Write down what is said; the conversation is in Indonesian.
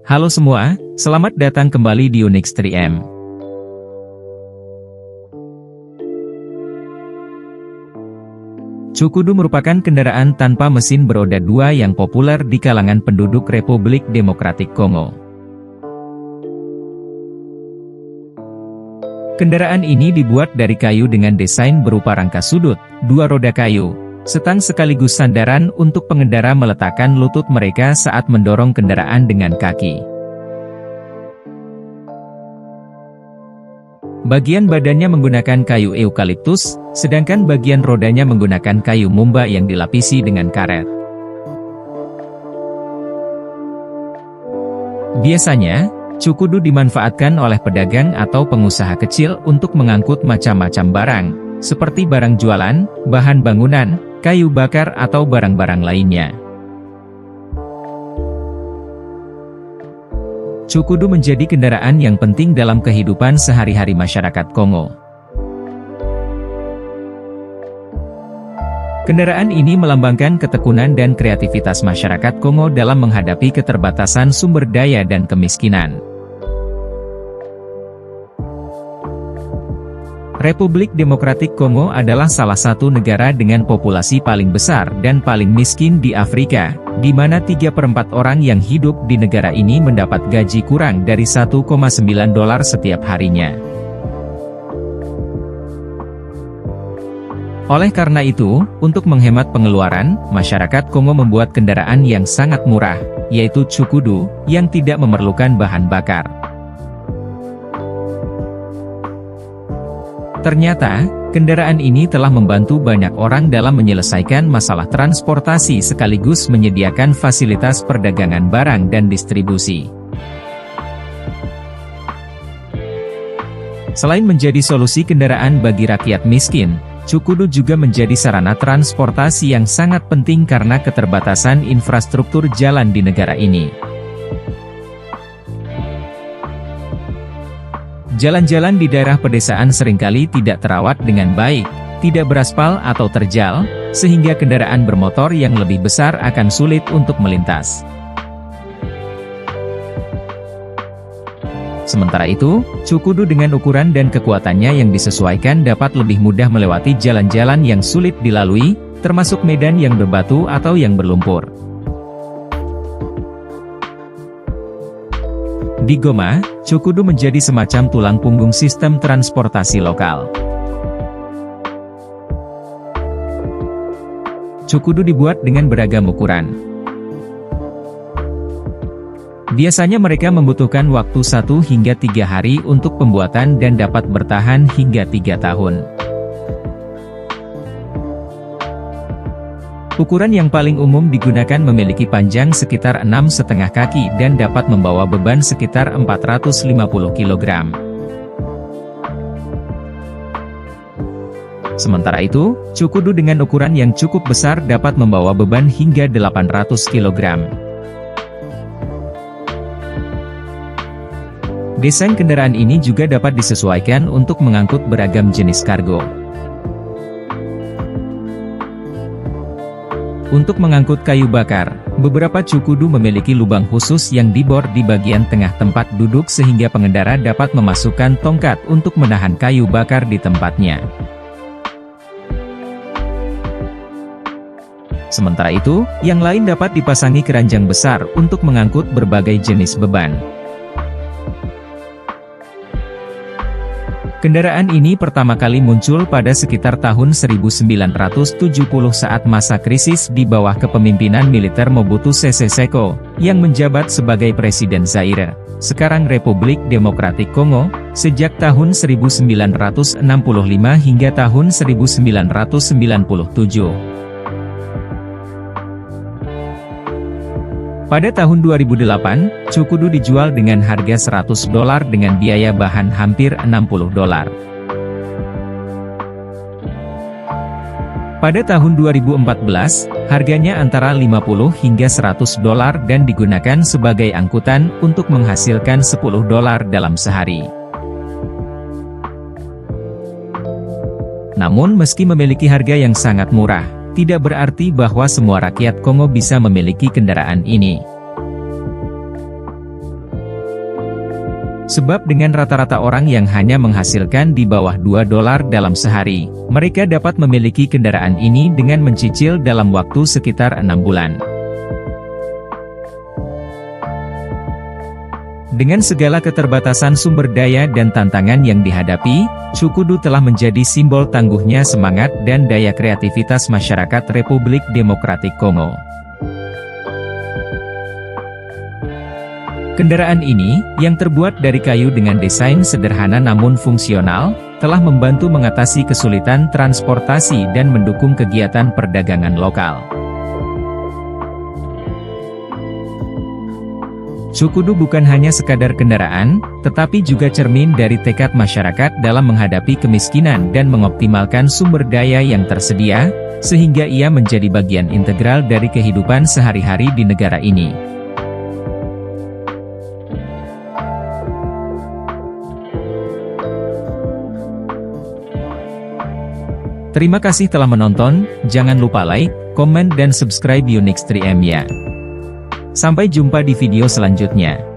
Halo semua, selamat datang kembali di Unix 3M. Cukudu merupakan kendaraan tanpa mesin beroda dua yang populer di kalangan penduduk Republik Demokratik Kongo. Kendaraan ini dibuat dari kayu dengan desain berupa rangka sudut, dua roda kayu, setang sekaligus sandaran untuk pengendara meletakkan lutut mereka saat mendorong kendaraan dengan kaki. Bagian badannya menggunakan kayu eukaliptus, sedangkan bagian rodanya menggunakan kayu mumba yang dilapisi dengan karet. Biasanya, cukudu dimanfaatkan oleh pedagang atau pengusaha kecil untuk mengangkut macam-macam barang, seperti barang jualan, bahan bangunan, kayu bakar atau barang-barang lainnya. Cukudu menjadi kendaraan yang penting dalam kehidupan sehari-hari masyarakat Kongo. Kendaraan ini melambangkan ketekunan dan kreativitas masyarakat Kongo dalam menghadapi keterbatasan sumber daya dan kemiskinan. Republik Demokratik Kongo adalah salah satu negara dengan populasi paling besar dan paling miskin di Afrika, di mana 3/4 orang yang hidup di negara ini mendapat gaji kurang dari $1,9 setiap harinya. Oleh karena itu, untuk menghemat pengeluaran, masyarakat Kongo membuat kendaraan yang sangat murah, yaitu cukudu, yang tidak memerlukan bahan bakar. Ternyata, kendaraan ini telah membantu banyak orang dalam menyelesaikan masalah transportasi sekaligus menyediakan fasilitas perdagangan barang dan distribusi. Selain menjadi solusi kendaraan bagi rakyat miskin, cukudu juga menjadi sarana transportasi yang sangat penting karena keterbatasan infrastruktur jalan di negara ini. Jalan-jalan di daerah pedesaan seringkali tidak terawat dengan baik, tidak beraspal atau terjal, sehingga kendaraan bermotor yang lebih besar akan sulit untuk melintas. Sementara itu, cukudu dengan ukuran dan kekuatannya yang disesuaikan dapat lebih mudah melewati jalan-jalan yang sulit dilalui, termasuk medan yang berbatu atau yang berlumpur. Di Goma, cukudu menjadi semacam tulang punggung sistem transportasi lokal. Cukudu dibuat dengan beragam ukuran. Biasanya mereka membutuhkan waktu 1 hingga 3 hari untuk pembuatan dan dapat bertahan hingga 3 tahun. Ukuran yang paling umum digunakan memiliki panjang sekitar 6,5 kaki dan dapat membawa beban sekitar 450 kg. Sementara itu, cukudu dengan ukuran yang cukup besar dapat membawa beban hingga 800 kg. Desain kendaraan ini juga dapat disesuaikan untuk mengangkut beragam jenis kargo. Untuk mengangkut kayu bakar, beberapa cukudu memiliki lubang khusus yang dibor di bagian tengah tempat duduk sehingga pengendara dapat memasukkan tongkat untuk menahan kayu bakar di tempatnya. Sementara itu, yang lain dapat dipasangi keranjang besar untuk mengangkut berbagai jenis beban. Kendaraan ini pertama kali muncul pada sekitar tahun 1970 saat masa krisis di bawah kepemimpinan militer Mobutu Sese Seko, yang menjabat sebagai Presiden Zaire, sekarang Republik Demokratik Kongo, sejak tahun 1965 hingga tahun 1997. Pada tahun 2008, cukudu dijual dengan harga $100 dengan biaya bahan hampir $60. Pada tahun 2014, harganya antara $50 hingga $100 dan digunakan sebagai angkutan untuk menghasilkan $10 dalam sehari. Namun meski memiliki harga yang sangat murah, tidak berarti bahwa semua rakyat Kongo bisa memiliki kendaraan ini. Sebab dengan rata-rata orang yang hanya menghasilkan di bawah $2 dalam sehari, mereka dapat memiliki kendaraan ini dengan mencicil dalam waktu sekitar 6 bulan. Dengan segala keterbatasan sumber daya dan tantangan yang dihadapi, Cukudu telah menjadi simbol tangguhnya semangat dan daya kreativitas masyarakat Republik Demokratik Kongo. Kendaraan ini, yang terbuat dari kayu dengan desain sederhana namun fungsional, telah membantu mengatasi kesulitan transportasi dan mendukung kegiatan perdagangan lokal. Cukudu bukan hanya sekadar kendaraan, tetapi juga cermin dari tekad masyarakat dalam menghadapi kemiskinan dan mengoptimalkan sumber daya yang tersedia, sehingga ia menjadi bagian integral dari kehidupan sehari-hari di negara ini. Terima kasih telah menonton, jangan lupa like, komen dan subscribe Unix 3M ya. Sampai jumpa di video selanjutnya.